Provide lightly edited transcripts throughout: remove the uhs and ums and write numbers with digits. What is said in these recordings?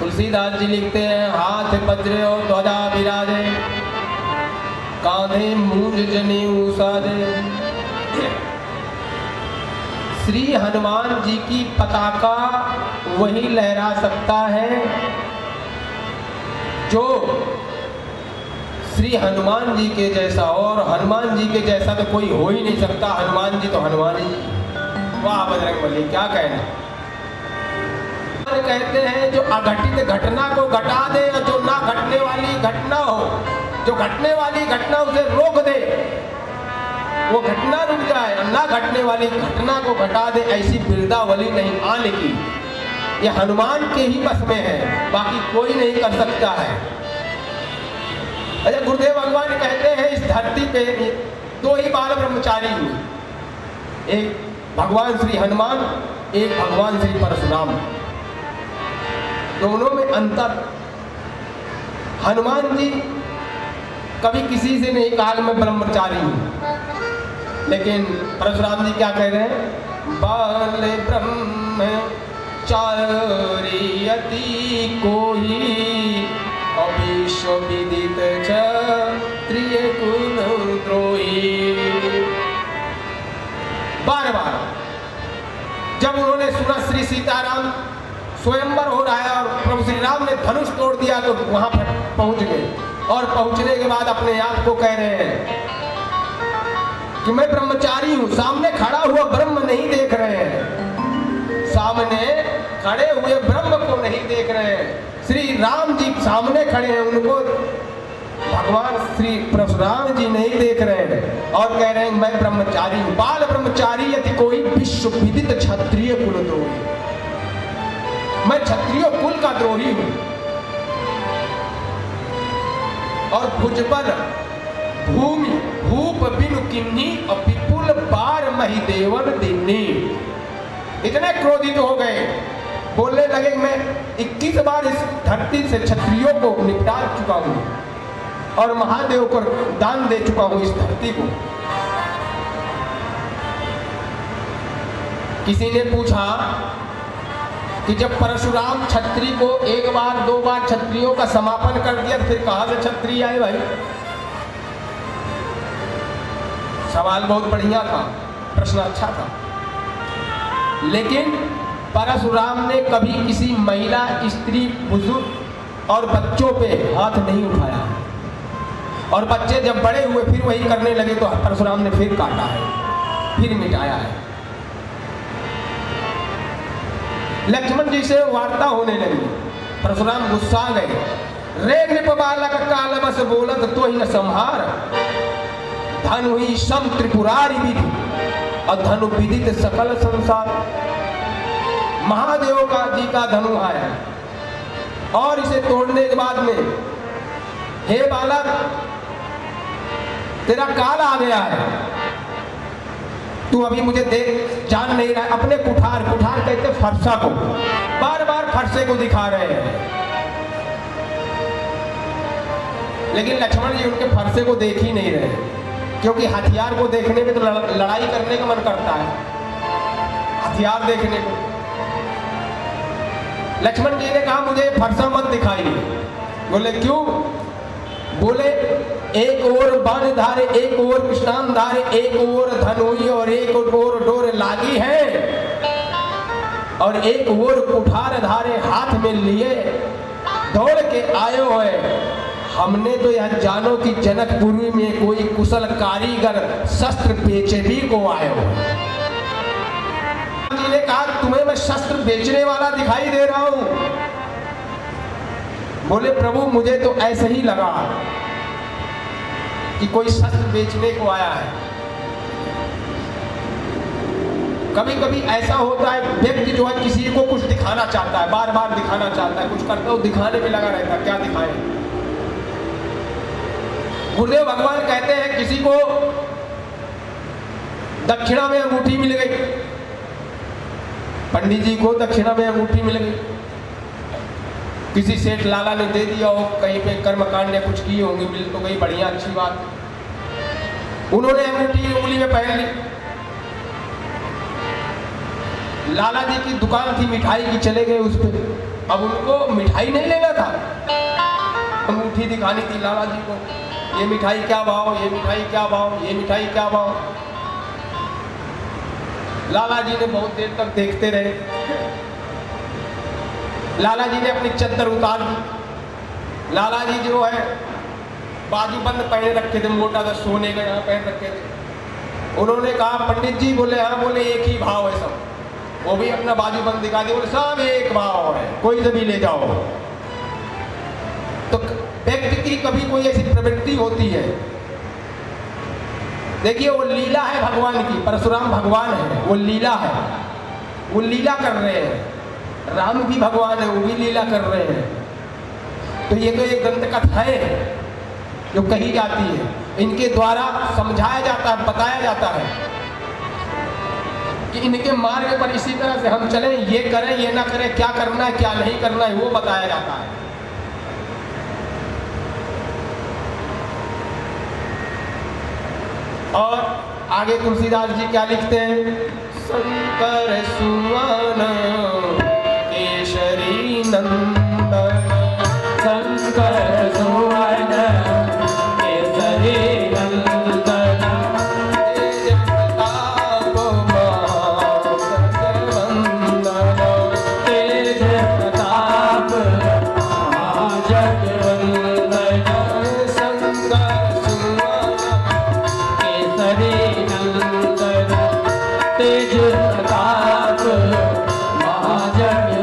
तुलसीदास जी लिखते हैं, हाथ वज्र और ध्वजा विराजे, कांधे मूंज जनेऊ साजे। श्री हनुमान जी की पताका वही लहरा सकता है जो श्री हनुमान जी के जैसा, और हनुमान जी के जैसा तो कोई हो ही नहीं सकता। हनुमान जी तो हनुमान जी। वाह बजरंगबली, क्या कहना। कहते हैं जो अघटित घटना को घटा दे और जो ना घटने वाली घटना हो, जो घटने वाली घटना उसे रोक दे, वो घटना रुक जाए, और ना घटने वाली घटना को घटा दे, ऐसी बिरदावली नहीं आने की। ये हनुमान के ही बस में है, बाकी कोई नहीं कर सकता है। अच्छा, गुरुदेव भगवान कहते हैं इस धरती पे दो ही बाल ब्रह्मचारी हुए, एक भगवान श्री हनुमान, एक भगवान श्री परशुराम। दोनों में अंतर। हनुमान जी कभी किसी से नहीं कहा कि मैं ब्रह्मचारी हूं, लेकिन परशुराम जी क्या कह रहे हैं, बाल ब्रह्मचारी अति कोई, अविश्व विदित क्षत्रिय कुल द्रोही। बार बार जब उन्होंने सुना श्री सीताराम स्वयंवर हो रहा है और प्रभु श्री राम ने धनुष तोड़ दिया, तो वहां पर पहुंच गए, और पहुंचने के बाद अपने आप को कह रहे हैं कि मैं ब्रह्मचारी हूं। सामने खड़ा हुआ ब्रह्म नहीं देख रहे हैं, सामने खड़े हुए ब्रह्म को नहीं देख रहे हैं। श्री राम जी सामने खड़े हैं, उनको भगवान श्री परशुराम जी नहीं देख रहे हैं, और कह रहे हैं मैं ब्रह्मचारी हूं। बाल ब्रह्मचारी यदि कोई विश्व विदित क्षत्रिय कुल द्रोही, मैं क्षत्रिय कुल का द्रोही हूं। और भुज पर भूमि भूप बिनु किन्नी, और विपुल बार मही देवन दिन्नी। इतने क्रोधित हो गए, बोलने लगे मैं 21 बार इस धरती से क्षत्रियों को निपटा चुका हूं, और महादेव को दान दे चुका हूं इस धरती को। किसी ने पूछा कि जब परशुराम क्षत्रिय को एक बार दो बार क्षत्रियों का समापन कर दिया, फिर कहां से क्षत्रिय आए भाई? सवाल बहुत बढ़िया था, प्रश्न अच्छा था, लेकिन परशुराम ने कभी किसी महिला, स्त्री, बुजुर्ग और बच्चों पे हाथ नहीं उठाया, और बच्चे जब बड़े हुए फिर वही करने लगे तो परशुराम ने फिर काटा है, फिर मिटाया है। लक्ष्मण जी से वार्ता होने लगी, परशुराम गुस्सा गए, रे नृप बालक काल बस बोलत तो ही न संहार, धन हुई सम त्रिपुरारी विधि, और धनु विदित सकल संसार। महादेव का जी का धनु आया, और इसे तोड़ने के बाद में, हे बालक तेरा काल आ गया है, तू अभी मुझे देख जान नहीं रहा है। अपने कुठार, कुठार कहते फरसा को, बार बार फरसे को दिखा रहे हैं, लेकिन लक्ष्मण जी उनके फरसे को देख ही नहीं रहे, क्योंकि हथियार को देखने में तो लड़ाई करने का मन करता है, हथियार देखने को। लक्ष्मण जी ने कहा मुझे फरसा मत दिखाइए। बोले क्यों? बोले एक ओर बाण धारे, एक ओर कृष्णान धारे, एक ओर धनुई और एक ओर डोर लागी है, और एक ओर कुठार धारे हाथ में लिए दौड़ के आए हुए। हमने तो यह जानो कि जनकपुरी में कोई कुशल कारीगर शस्त्र बेचे भी को आए हो। जी ने कहा तुम्हें मैं शस्त्र बेचने वाला दिखाई दे रहा हूं? बोले प्रभु मुझे तो ऐसे ही लगा कि कोई शस्त्र बेचने को आया है। कभी कभी ऐसा होता है, व्यक्ति जो है किसी को कुछ दिखाना चाहता है, बार बार दिखाना चाहता है, कुछ करता है, दिखाने में लगा रहता है, क्या दिखाए। गुरुदेव भगवान कहते हैं किसी को दक्षिणा में अंगूठी मिल गई, पंडित जी को दक्षिणा में अंगूठी मिल गई, किसी सेठ लाला ने दे दिया हो, कहीं पे कर्मकांड ने कुछ किए होंगे, मिल तो गई, बढ़िया अच्छी बात। उन्होंने अंगूठी उंगली में पहन ली। लाला जी की दुकान थी मिठाई की, चले गए उस पर, अब उनको मिठाई नहीं लेना था, अंगूठी दिखानी थी लाला जी को, ये मिठाई क्या भाव, ये मिठाई क्या भाव, ये मिठाई क्या भाव। लाला जी ने बहुत देर तक देखते रहे। लाला जी ने अपनी चद्दर उतार दी। लाला जी जो है बाजूबंद पहने रखे थे, मोटा सा सोने का यहाँ पहन रखे थे। उन्होंने कहा पंडित जी, बोले हाँ, बोले एक ही भाव है सब। वो भी अपना बाजूबंद दिखा दिया, बोले सब एक भाव है, कोई से भी ले जाओ। तो व्यक्ति की कभी कोई ऐसी प्रवृत्ति होती है, देखिए वो लीला है भगवान की, परशुराम भगवान है, वो लीला है, वो लीला कर रहे हैं। राम भी भगवान है, वो भी लीला कर रहे हैं। तो ये तो एक ग्रंथ कथा है जो कही जाती है, इनके द्वारा समझाया जाता है, बताया जाता है कि इनके मार्ग पर इसी तरह से हम चलें, ये करें, ये ना करें, क्या करना है, क्या नहीं करना है, वो बताया जाता है। और आगे तुलसीदास जी क्या लिखते हैं? शंकर सुमन केशरी नंदन, शंकर सुमन केसरी नंदन, तेज प्रताप महाजगवंदन, तेज प्रताप महाजगवंदन, शंकर सुमन केसरी नंदन, तेज प्रताप महाजगवंदन,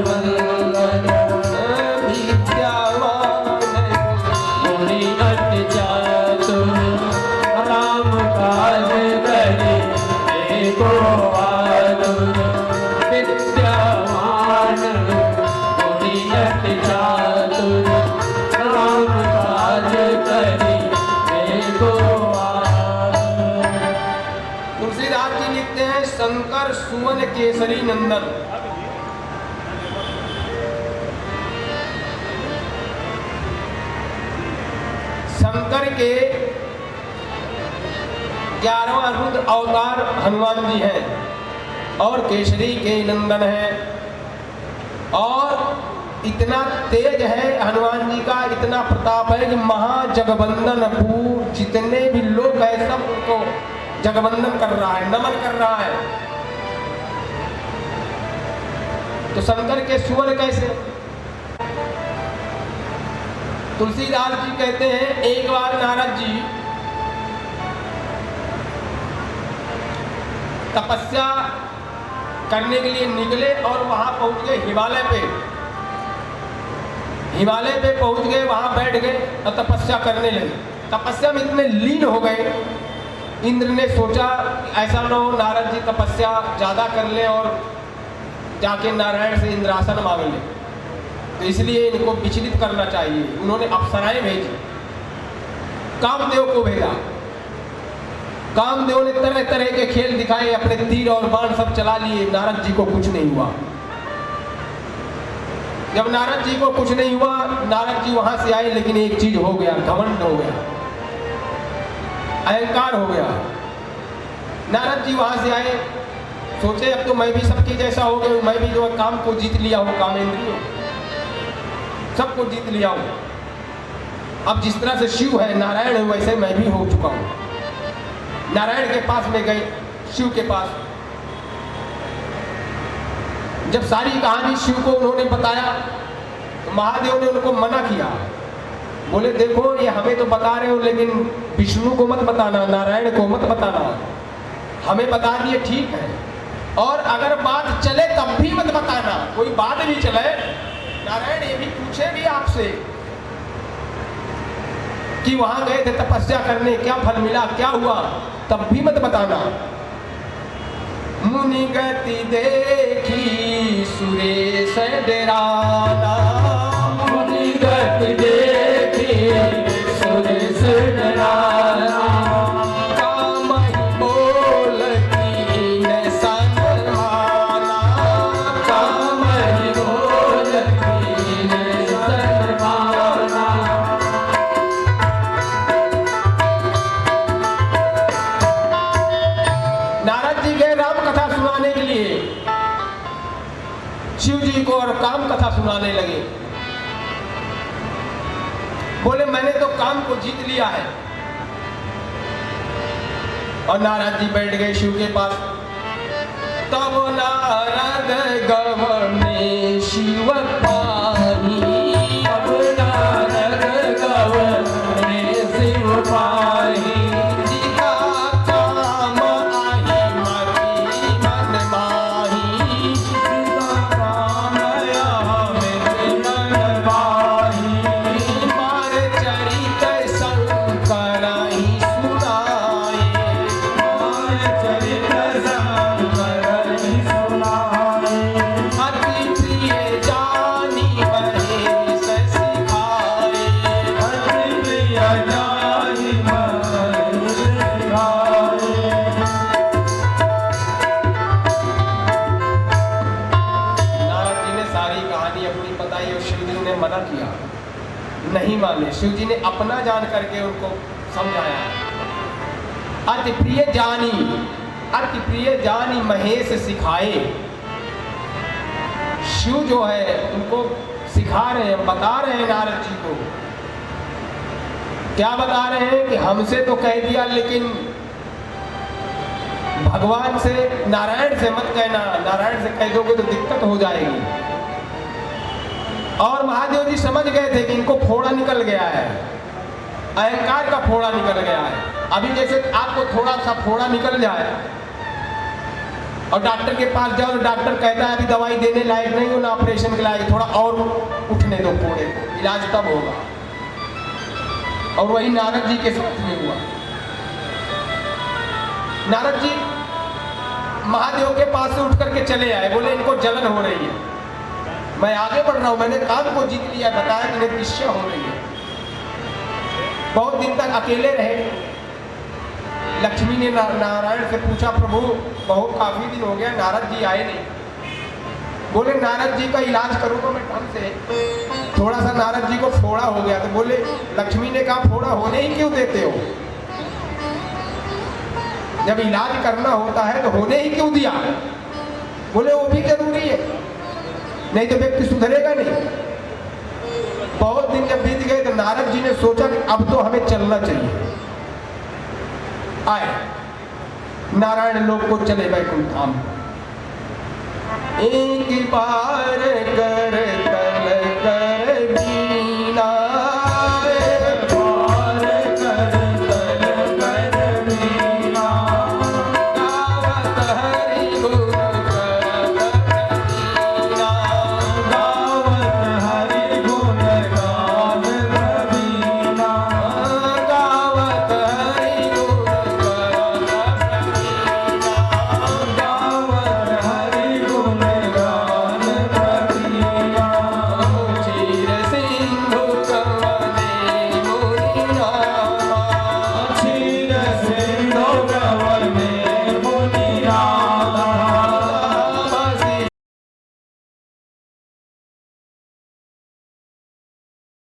विद्यावान मुनि अति चातुर, राम काज करे एको आतुर, विद्यावान मुनि अति चातुर, राम काज करे एको आतुर। तुलसीदास जी लिखते हैं शंकर सुमन केसरी नंदन। शंकर के 11वां रुद्र अवतार हनुमान जी हैं और केसरी के नंदन हैं। और इतना तेज है हनुमान जी का, इतना प्रताप है कि महाजगवंदन पूर जितने भी लोग हैं सब उनको जगवंदन कर रहा है, नमन कर रहा है। तो शंकर के सुवन कैसे? तुलसीदास जी कहते हैं एक बार नारद जी तपस्या करने के लिए निकले और वहां पहुंच गए हिमालय पे। हिमालय पे पहुंच गए, वहां बैठ गए और तपस्या करने लगे। तपस्या में इतने लीन हो गए, इंद्र ने सोचा ऐसा न हो नारद जी तपस्या ज्यादा कर ले और जाके नारायण से इंद्रासन मांग ले, तो इसलिए इनको विचलित करना चाहिए। उन्होंने अप्सराएं भेजी, कामदेव को भेजा। कामदेव ने तरह तरह के खेल दिखाए, अपने तीर और बाण सब चला लिए, नारद जी को कुछ नहीं हुआ। जब नारद जी को कुछ नहीं हुआ, नारद जी वहां से आए, लेकिन एक चीज हो गया, घमंड हो गया, अहंकार हो गया। नारद जी वहां से आए, सोचे अब तो मैं भी सबके जैसा हो गया, मैं भी जो काम को जीत लिया हूं, कामेंद्रियों सबको जीत लिया हूं। अब जिस तरह से शिव है, नारायण है, वैसे मैं भी हो चुका हूं। नारायण के पास में गए, शिव के पास। जब सारी कहानी शिव को उन्होंने बताया तो महादेव ने उनको मना किया, बोले देखो ये हमें तो बता रहे हो, लेकिन विष्णु को मत बताना, नारायण को मत बताना। हमें बता दिए ठीक है, और अगर बात चले तब भी मत बताना। कोई बात भी चले, नारायण ये भी पूछे भी आपसे कि वहां गए थे तपस्या करने, क्या फल मिला, क्या हुआ, तब भी मत बताना। मुनि गति देखी सुरेश डराना, मुनि गति देखी सुरेश डराना, काम बोल कीन सनमाना, काम बोल कीन सनमाना। नारद जी गए राम कथा सुनाने के लिए शिव जी को, और काम कथा सुनाने बोलने लगे, बोले मैंने तो काम को जीत लिया है। और नारद जी बैठ गए शिव के पास। तब नारद गवने शिव पाही, अब नारद गवने शिव पाही, जिका काम आही मति मन माही, जिका काम आही मन माही, मार चरित शंकर ही सुनाए, मार चरित शंकर ही सुनाए, अति प्रिय जानी महेश सिखाए, अति प्रिय जाहि महेश सिखाए। नारद जी ने सारी कहानी अपनी बताई और शिव जी ने मना किया, नहीं माने। शिव जी ने अपना जान करके उनको समझाया। अति प्रिय जानी महेश सिखाए। शिव जो है उनको सिखा रहे हैं, बता रहे हैं नारद जी को। क्या बता रहे हैं कि हमसे तो कह दिया, लेकिन भगवान से, नारायण से मत कहना, नारायण से कह दोगे तो दिक्कत हो जाएगी। और महादेव जी समझ गए थे कि इनको फोड़ा निकल गया है, अहंकार का फोड़ा निकल गया है। अभी जैसे आपको थोड़ा सा फोड़ा निकल जाए और डॉक्टर के पास जाओ तो डॉक्टर कहता है अभी दवाई देने लायक नहीं हो, ना ऑपरेशन के लायक, थोड़ा और उठने दो फोड़े को, इलाज तब होगा। और वही नारद जी के साथ में हुआ। नारद जी महादेव के पास से उठ करके चले आए, बोले इनको जलन हो रही है, मैं आगे बढ़ रहा हूं, मैंने काम को जीत लिया, बताया कि इन्हें तृष्णा हो रही है। बहुत दिन तक अकेले रहे। लक्ष्मी ने नारायण से पूछा, प्रभु बहुत काफी दिन हो गया नारद जी आए नहीं। बोले नारद जी का इलाज करूंगा मैं ढंग से, थोड़ा सा नारद जी को फोड़ा हो गया। तो बोले, लक्ष्मी ने कहा फोड़ा होने ही क्यों देते हो, जब इलाज करना होता है तो होने ही क्यों दिया। बोले वो भी जरूरी है, नहीं तो व्यक्ति सुधरेगा नहीं। बहुत दिन जब बीत गए तो नारद जी ने सोचा कि अब तो हमें चलना चाहिए। आए नारायण लोक को चले वैकुंठ धाम। एक बार कर